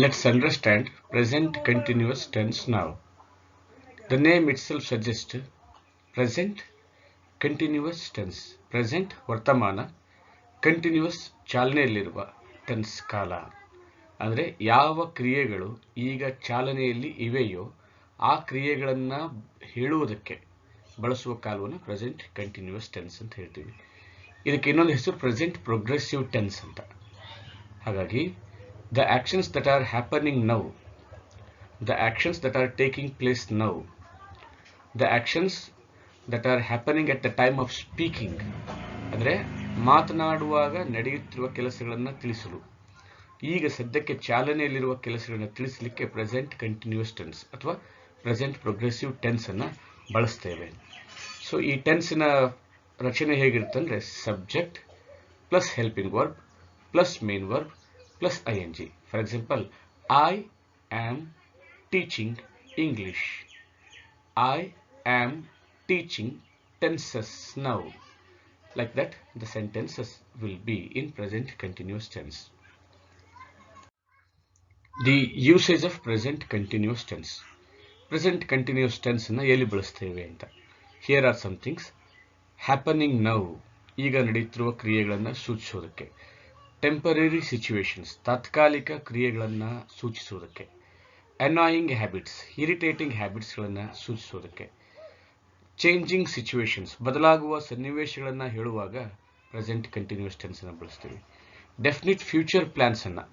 Let's understand present continuous tense now. The name itself suggests present continuous tense. Present ವರ್ತಮಾನ, continuous ಚಾಲನೆಯಲ್ಲಿರುವ tense ಕಾಲ. ಅಂದರೆ ಯಾವ ಕ್ರಿಯೆಗಳು ಈಗ ಚಾಲನೆಯಲ್ಲಿ ಇವೆಯೋ ಆ ಕ್ರಿಯೆಗಳನ್ನು ಹೇಳುವುದಕ್ಕೆ ಬಳಸುವ ಕಾಲವನ್ನು ಪ್ರೆಸೆಂಟ್ ಕಂಟಿನ್ಯೂಸ್ ಟೆನ್ಸ್ ಅಂತ ಹೇಳ್ತೀವಿ. ಇದಕ್ಕೆ ಇನ್ನೊಂದು ಹೆಸರು ಪ್ರೆಸೆಂಟ್ ಪ್ರೋಗ್ರೆಸಿವ್ ಟೆನ್ಸ್ ಅಂತ. ಹಾಗಾಗಿ the actions that are happening now, the actions that are taking place now, the actions that are happening at the time of speaking, ಅಂದರೆ ಮಾತನಾಡುವಾಗ ನಡೆಯುತ್ತಿರುವ ಕೆಲಸಗಳನ್ನು ತಿಳಿಸಲು, ಈಗ ಸದ್ಯಕ್ಕೆ ಚಾಲನೆಯಲ್ಲಿರುವ ಕೆಲಸಗಳನ್ನು ತಿಳಿಸಲಿಕ್ಕೆ ಪ್ರೆಸೆಂಟ್ ಕಂಟಿನ್ಯೂಸ್ ಟೆನ್ಸ್ ಅಥವಾ ಪ್ರೆಸೆಂಟ್ ಪ್ರೋಗ್ರೆಸಿವ್ ಟೆನ್ಸ್ ಅನ್ನು ಬಳಸ್ತೇವೆ. ಸೊ ಈ ಟೆನ್ಸಿನ ರಚನೆ ಹೇಗಿರುತ್ತೆ ಅಂದರೆ subject plus helping verb plus main verb plus ing. For example, I am teaching English. I am teaching tenses now. Like that, the sentences will be in present continuous tense. The usage of present continuous tense. Present continuous tense na ಎಲ್ಲಿ ಬಳಸ್ತೇವೆ ಅಂತ. Here are some things. Happening now. ಈಗ ನಡೆಯುತ್ತಿರುವ ಕ್ರಿಯೆಗಳನ್ನು ಸೂಚಿಸೋದಕ್ಕೆ. Temporary situations, ತಾತ್ಕಾಲಿಕ ಕ್ರಿಯೆಗಳನ್ನು ಸೂಚಿಸುವುದಕ್ಕೆ. Annoying habits, irritating ಹ್ಯಾಬಿಟ್ಸ್ಗಳನ್ನು ಸೂಚಿಸುವುದಕ್ಕೆ. ಚೇಂಜಿಂಗ್ ಸಿಚುವೇಶನ್ಸ್, ಬದಲಾಗುವ ಸನ್ನಿವೇಶಗಳನ್ನು ಹೇಳುವಾಗ ಪ್ರೆಸೆಂಟ್ ಕಂಟಿನ್ಯೂಸ್ ಟೆನ್ಸನ್ನು ಬಳಸ್ತೀವಿ. ಡೆಫಿನಿಟ್ ಫ್ಯೂಚರ್ ಪ್ಲಾನ್ಸನ್ನು,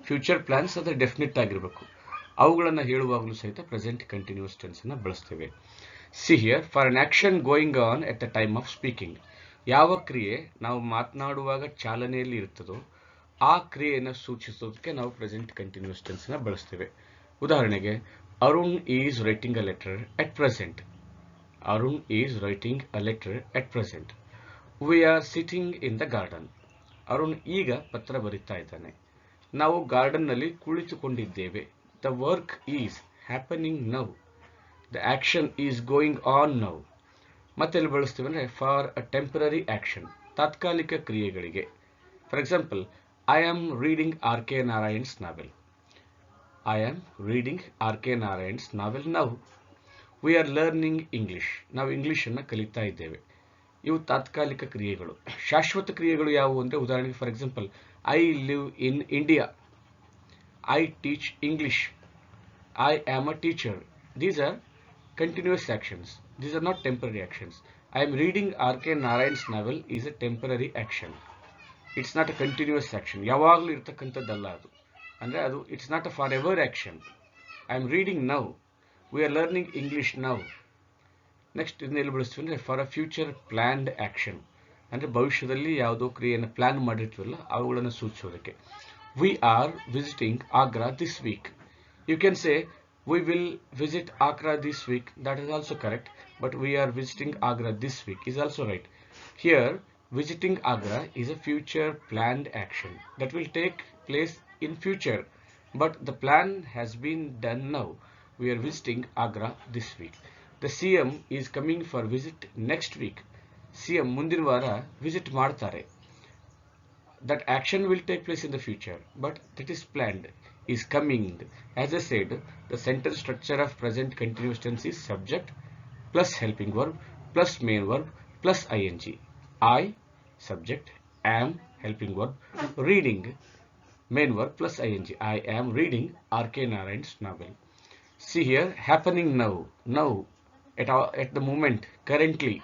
ಫ್ಯೂಚರ್ ಪ್ಲಾನ್ಸ್ ಅಂದರೆ ಡೆಫಿನಿಟ್ ಆಗಿರಬೇಕು, ಅವುಗಳನ್ನು ಹೇಳುವಾಗಲೂ ಸಹಿತ ಪ್ರೆಸೆಂಟ್ ಕಂಟಿನ್ಯೂಸ್ ಟೆನ್ಸನ್ನು ಬಳಸ್ತೇವೆ. See here, for an action going on at the time of speaking, ಯಾವ ಕ್ರಿಯೆ ನಾವು ಮಾತನಾಡುವಾಗ ಚಾಲನೆಯಲ್ಲಿ ಇರುತ್ತದೋ ಆ ಕ್ರಿಯೆಯನ್ನು ಸೂಚಿಸೋದಕ್ಕೆ ನಾವು ಪ್ರೆಸೆಂಟ್ ಕಂಟಿನ್ಯೂಸ್ ಟೆನ್ಸ್ನ ಬಳಸ್ತೇವೆ. ಉದಾಹರಣೆಗೆ, Arun is writing a letter at present. Arun is writing a letter at present. We are sitting in the garden. Arun ಈಗ ಪತ್ರ ಬರೀತಾ ಇದ್ದಾನೆ. ನಾವು ಗಾರ್ಡನ್ನಲ್ಲಿ ಕುಳಿತುಕೊಂಡಿದ್ದೇವೆ. The work is happening now. The action is going on now. ಮತ್ತೆಲ್ಲಿ ಬಳಸ್ತೀವಿ ಅಂದರೆ ಫಾರ್ ಅ ಟೆಂಪರರಿ ಆಕ್ಷನ್, ತಾತ್ಕಾಲಿಕ ಕ್ರಿಯೆಗಳಿಗೆ. For example, I am reading R K Narayan's novel. I am reading R K Narayan's novel now. We are learning English. ನಾವು ಇಂಗ್ಲಿಷನ್ನು ಕಲಿತಾ ಇದ್ದೇವೆ. ಇವು ತಾತ್ಕಾಲಿಕ ಕ್ರಿಯೆಗಳು. ಶಾಶ್ವತ ಕ್ರಿಯೆಗಳು ಯಾವುವು ಅಂದರೆ ಉದಾಹರಣೆಗೆ for example, I live in India. I teach English. I am a teacher. These are continuous actions. These are not temporary actions. I am reading R.K. Narayan's novel is a temporary action. It's not a continuous action. ಯಾವಾಗಲೂ ಇರತಕ್ಕಂಥದ್ದಲ್ಲ ಅದು. ಅಂದರೆ ಅದು it's not a forever action. I am reading now. We are learning English now. Next ಇದನ್ನೆಲ್ಲಿ ಬಳಸ್ತೀವಿ ಅಂದರೆ for a future planned action, ಅಂದರೆ ಭವಿಷ್ಯದಲ್ಲಿ ಯಾವುದೋ ಕ್ರಿಯೆಯನ್ನು ಪ್ಲ್ಯಾನ್ ಮಾಡಿರ್ತೀವಲ್ಲ ಅವುಗಳನ್ನು ಸೂಚಿಸೋದಕ್ಕೆ. We are visiting Agra this week. You can say we will visit Agra this week. That is also correct. But we are visiting Agra this week is also right. Here, visiting Agra is a future planned action that will take place in future. But the plan has been done now. We are visiting Agra this week. The CM is coming for visit next week. CM ಮುಂದಿನ ವಾರ visit ಮಾಡ್ತಾರೆ. That action will take place in the future, but that is planned, is coming. As I said, the sentence structure of present continuous tense is subject plus helping verb plus main verb plus ing. I, subject, am, helping verb, reading, main verb plus ing. I am reading R.K. Narayan's novel. See here, happening now. Now, at the moment, currently,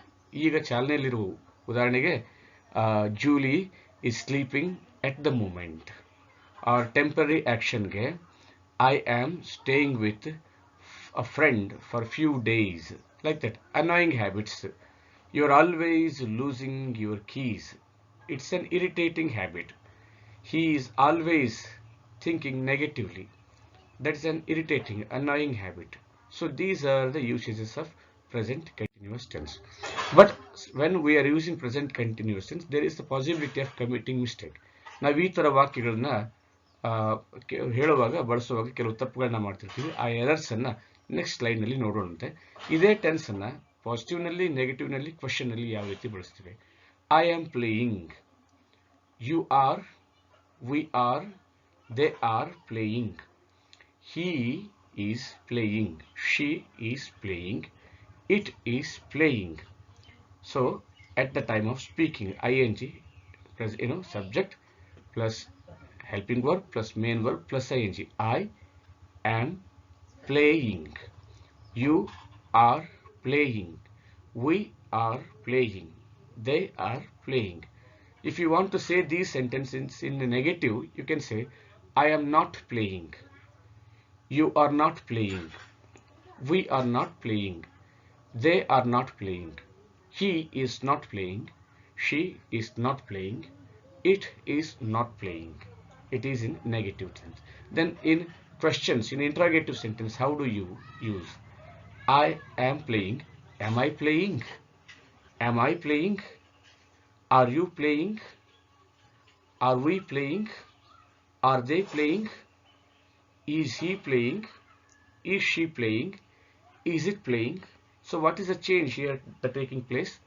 ಈಗ ಚಾಲನೆಯಲ್ಲಿರುವ. ಉದಾಹರಣೆಗೆ, Julie is sleeping at the moment. Or temporary action ge, I am staying with a friend for few days. Like that. Annoying habits. You are always losing your keys. It's an irritating habit. He is always thinking negatively. That's an irritating, annoying habit. So these are the usages of present continuous tense. But when we are using present continuous tense, there is the possibility of committing mistake. ನಾವು ಈ ಥರ ವಾಕ್ಯಗಳನ್ನ ಹೇಳುವಾಗ ಬಳಸುವಾಗ ಕೆಲವು ತಪ್ಪುಗಳನ್ನ ಮಾಡ್ತಿರ್ತೀವಿ. ಆ ಎರರ್ಸನ್ನು next ಸ್ಲೈಡ್ನಲ್ಲಿ ನೋಡೋಣಂತೆ. ಇದೇ ಟೆನ್ಸನ್ನು ಪಾಸಿಟಿವ್ನಲ್ಲಿ, ನೆಗೆಟಿವ್ನಲ್ಲಿ, ಕ್ವಶನ್ನಲ್ಲಿ ಯಾವ ರೀತಿ ಬಳಸ್ತೀವಿ. I am playing, you are, we are, They are playing. He is playing. She is playing. It is playing. So at the time of speaking, ing plus subject plus helping verb plus main verb plus ing. I am playing. You are playing. We are playing. They are playing. If you want to say these sentences in the negative, you can say, I am not playing. You are not playing. We are not playing. They are not playing. He is not playing. She is not playing. It is not playing. It is in negative tense. Then in questions, in interrogative sentence, how do you use? I am playing. Am I playing? Am I playing? Are you playing? Are we playing? Are they playing? Is he playing? Is she playing? Is it playing? So what is the change here that taking place?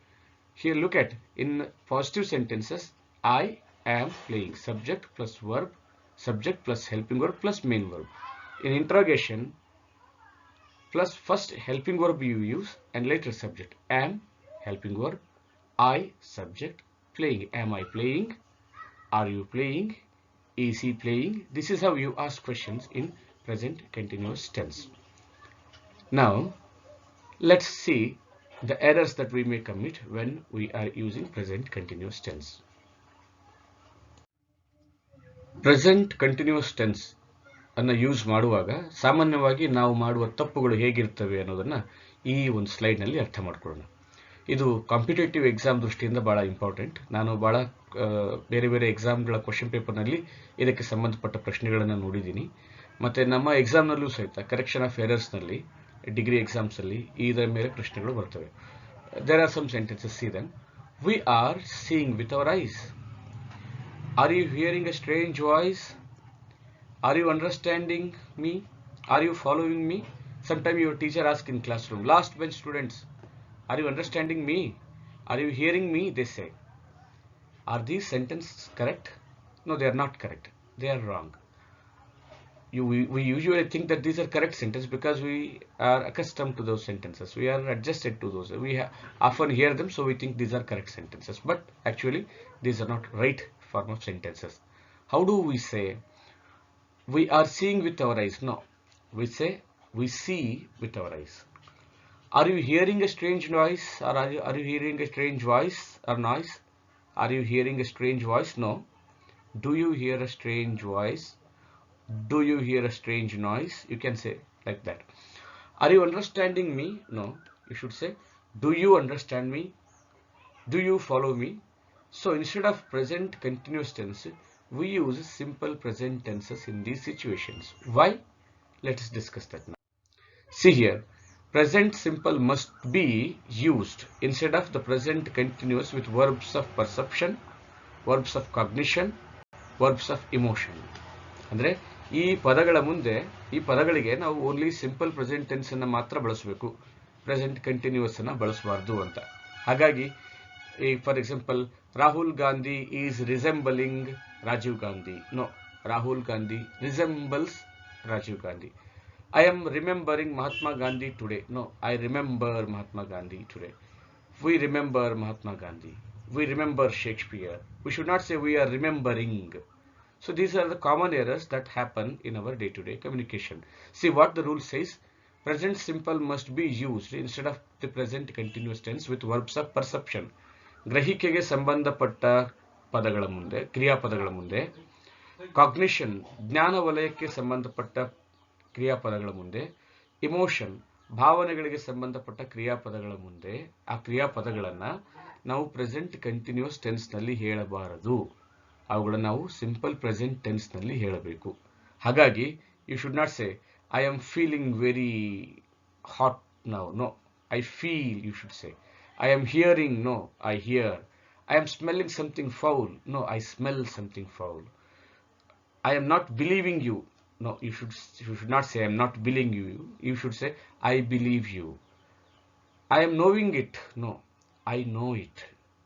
Here look at, in positive sentences, I am playing. Subject plus verb, subject plus helping verb plus main verb. In interrogation, plus first helping verb you use and later subject. Am, helping verb. I, subject. Playing. Am I playing? Are you playing? Is he playing? This is how you ask questions in present continuous tense. Now, let's see the errors that we may commit when we are using present continuous tense. Present continuous tense ಅನ್ನು use ಮಾಡುವಾಗ ಸಾಮಾನ್ಯವಾಗಿ ನಾವು ಮಾಡುವ ತಪ್ಪುಗಳು ಹೇಗಿರ್ತವೆ ಅನ್ನೋದನ್ನ ಈ ಒಂದು ಸ್ಲೈಡ್ನಲ್ಲಿ ಅರ್ಥ ಮಾಡ್ಕೊಳ್ಳೋಣ. ಇದು ಕಾಂಪಿಟೇಟಿವ್ ಎಕ್ಸಾಮ್ ದೃಷ್ಟಿಯಿಂದ ಬಹಳ ಇಂಪಾರ್ಟೆಂಟ್. ನಾನು ಬಹಳ ಬೇರೆ ಬೇರೆ ಎಕ್ಸಾಮ್ಗಳ ಕ್ವಶನ್ ಪೇಪರ್ನಲ್ಲಿ ಇದಕ್ಕೆ ಸಂಬಂಧಪಟ್ಟ ಪ್ರಶ್ನೆಗಳನ್ನು ನೋಡಿದ್ದೀನಿ. ಮತ್ತು ನಮ್ಮ ಎಕ್ಸಾಮ್ನಲ್ಲೂ ಸಹಿತ ಕರೆಕ್ಷನ್ ಆಫ್ ಎರರ್ಸ್ನಲ್ಲಿ ಡಿಗ್ರಿ ಎಕ್ಸಾಮ್ಸಲ್ಲಿ ಇದರ ಮೇಲೆ ಪ್ರಶ್ನೆಗಳು ಬರ್ತವೆ. There are some sentences. See then. We are seeing with our eyes. Are you hearing a strange voice? Are you understanding me? Are you following me? Sometimes your teacher asks in classroom, last bench students, are you understanding me? Are you hearing me? They say. Are these sentences correct? No, they are not correct. They are wrong. We usually think that these are correct sentences because we are accustomed to those sentences. We are adjusted to those. We often hear them, so we think these are correct sentences. But actually, these are not right form of sentences. How do we say we are seeing with our eyes? No, we say we see with our eyes. Are you hearing a strange noise, or are you hearing a strange voice or noise? Are you hearing a strange voice? No. Do you hear a strange voice? Do you hear a strange noise? You can say like that. Are you understanding me? No. You should say, do you understand me? Do you follow me? So instead of present continuous tense, we use simple present tenses in these situations. Why? Let us discuss that now. See here, present simple must be used instead of the present continuous with verbs of perception, verbs of cognition, verbs of emotion. ಅಂದ್ರೆ ಈ ಪದಗಳ ಮುಂದೆ ಈ ಪದಗಳಿಗೆ ನಾವು only simple present tense ಅನ್ನು ಮಾತ್ರ ಬಳಸಬೇಕು, ಪ್ರೆಸೆಂಟ್ ಕಂಟಿನ್ಯೂಸ್ ಅನ್ನು ಬಳಸಬಾರ್ದು ಅಂತ. ಹಾಗಾಗಿ for example, Rahul Gandhi is resembling Rajiv Gandhi. No, Rahul Gandhi resembles Rajiv Gandhi. I am remembering Mahatma Gandhi today. No, I remember Mahatma Gandhi today. We remember Mahatma Gandhi. We remember Shakespeare. We should not say we are remembering. So these are the common errors that happen in our day-to-day communication. See what the rule says. Present simple must be used instead of the present continuous tense with verbs of perception. ಗ್ರಹಿಕೆಗೆ ಸಂಬಂಧಪಟ್ಟ ಪದಗಳ ಮುಂದೆ, ಕ್ರಿಯಾಪದಗಳ ಮುಂದೆ, cognition ಜ್ಞಾನ ವಲಯಕ್ಕೆ ಸಂಬಂಧಪಟ್ಟ ಕ್ರಿಯಾಪದಗಳ ಮುಂದೆ, emotion ಭಾವನೆಗಳಿಗೆ ಸಂಬಂಧಪಟ್ಟ ಕ್ರಿಯಾಪದಗಳ ಮುಂದೆ ಆ ಕ್ರಿಯಾಪದಗಳನ್ನು ನಾವು ಪ್ರೆಸೆಂಟ್ ಕಂಟಿನ್ಯೂಸ್ ಟೆನ್ಸ್ನಲ್ಲಿ ಹೇಳಬಾರದು. ಅವುಗಳನ್ನು ನಾವು ಸಿಂಪಲ್ ಪ್ರೆಸೆಂಟ್ ಟೆನ್ಸ್ನಲ್ಲಿ ಹೇಳಬೇಕು. ಹಾಗಾಗಿ you should not say I am feeling very hot now. No, I feel. You should say I am hearing. No, I hear. I am smelling something foul. No, I smell something foul. I am not believing you. No, you should not say I am not believing you. You should say I believe you. I am knowing it. No, I know it.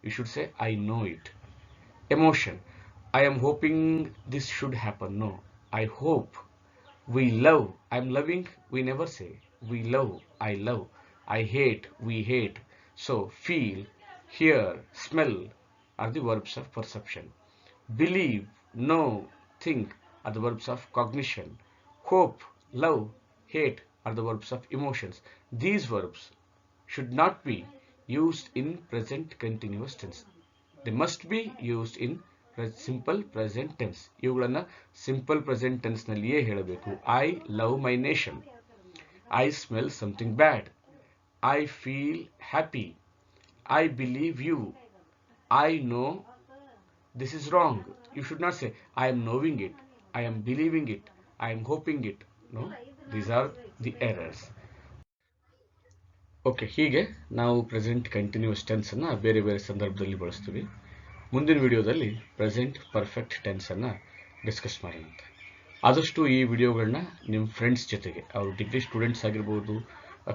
You should say I know it. Emotion. I am hoping this should happen. No, I hope. We love. I'm loving. We never say. We love. I love. I hate. We hate. So feel, hear, smell are the verbs of perception. Believe, know, think are the verbs of cognition. Hope, love, hate are the verbs of emotions. These verbs should not be used in present continuous tense. They must be used in simple present tense. ಇವುಗಳನ್ನ simple present tense ನಲ್ಲಿಯೇ ಹೇಳಬೇಕು. I love my nation. I smell something bad. I feel happy. I believe you. I know this is wrong. You should not say I am knowing it, I am believing it, I am hoping it. No, these are the errors. Okay, ಹೀಗೆ ನಾವು present continuous tense ಅನ್ನ ಬೇರೆ ಬೇರೆ ಸಂದರ್ಭದಲ್ಲಿ ಬಳಸ್ತೀವಿ. ಮುಂದಿನ ವಿಡಿಯೋದಲ್ಲಿ present perfect tense ಅನ್ನ ಡಿಸ್ಕಸ್ ಮಾಡೋಣ. ಆದಷ್ಟು ಈ ವಿಡಿಯೋಗಳನ್ನ ನಿಮ್ಮ ಫ್ರೆಂಡ್ಸ್ ಜೊತೆಗೆ, ಅವರು ಡಿಗ್ರಿ ಸ್ಟೂಡೆಂಟ್ಸ್ ಆಗಿರ್ಬೋದು,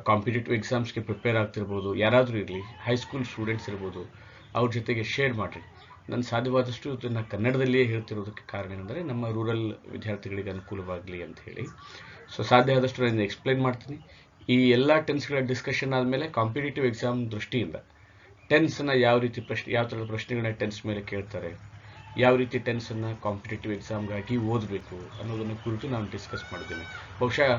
ಕಾಂಪಿಟೇಟಿವ್ ಎಕ್ಸಾಮ್ಸ್ಗೆ ಪ್ರಿಪೇರ್ ಆಗ್ತಿರ್ಬೋದು, ಯಾರಾದರೂ ಇರಲಿ, ಹೈಸ್ಕೂಲ್ ಸ್ಟೂಡೆಂಟ್ಸ್ ಇರ್ಬೋದು, ಅವ್ರ ಜೊತೆಗೆ ಶೇರ್ ಮಾಡಿರಿ. ನಾನು ಸಾಧ್ಯವಾದಷ್ಟು ಇದನ್ನು ಕನ್ನಡದಲ್ಲಿಯೇ ಹೇಳ್ತಿರೋದಕ್ಕೆ ಕಾರಣ ಏನಂದರೆ ನಮ್ಮ ರೂರಲ್ ವಿದ್ಯಾರ್ಥಿಗಳಿಗೆ ಅನುಕೂಲವಾಗಲಿ ಅಂತ ಹೇಳಿ. ಸೊ ಸಾಧ್ಯ ಆದಷ್ಟು ನಾನು ಎಕ್ಸ್ಪ್ಲೈನ್ ಮಾಡ್ತೀನಿ. ಈ ಎಲ್ಲ ಟೆನ್ಸ್ಗಳ ಡಿಸ್ಕಷನ್ ಆದಮೇಲೆ ಕಾಂಪಿಟೇಟಿವ್ ಎಕ್ಸಾಮ್ ದೃಷ್ಟಿಯಿಂದ ಟೆನ್ಸನ್ನು ಯಾವ ಥರದ ಪ್ರಶ್ನೆಗಳನ್ನ ಟೆನ್ಸ್ ಮೇಲೆ ಕೇಳ್ತಾರೆ, ಯಾವ ರೀತಿ ಟೆನ್ಸನ್ನು ಕಾಂಪಿಟೇಟಿವ್ ಎಕ್ಸಾಮ್ಗಾಗಿ ಓದಬೇಕು ಅನ್ನೋದನ್ನು ಕುರಿತು ನಾನು ಡಿಸ್ಕಸ್ ಮಾಡಿದ್ದೀನಿ. ಬಹುಶಃ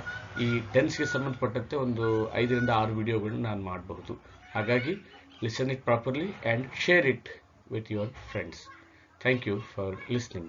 ಈ ಟೆನ್ಸ್ಗೆ ಸಂಬಂಧಪಟ್ಟಂತೆ ಒಂದು 5 ರಿಂದ 6 ವಿಡಿಯೋಗಳನ್ನ ನಾನು ಮಾಡಬಹುದು. ಹಾಗಾಗಿ listen it properly and share it with your friends. Thank you for listening.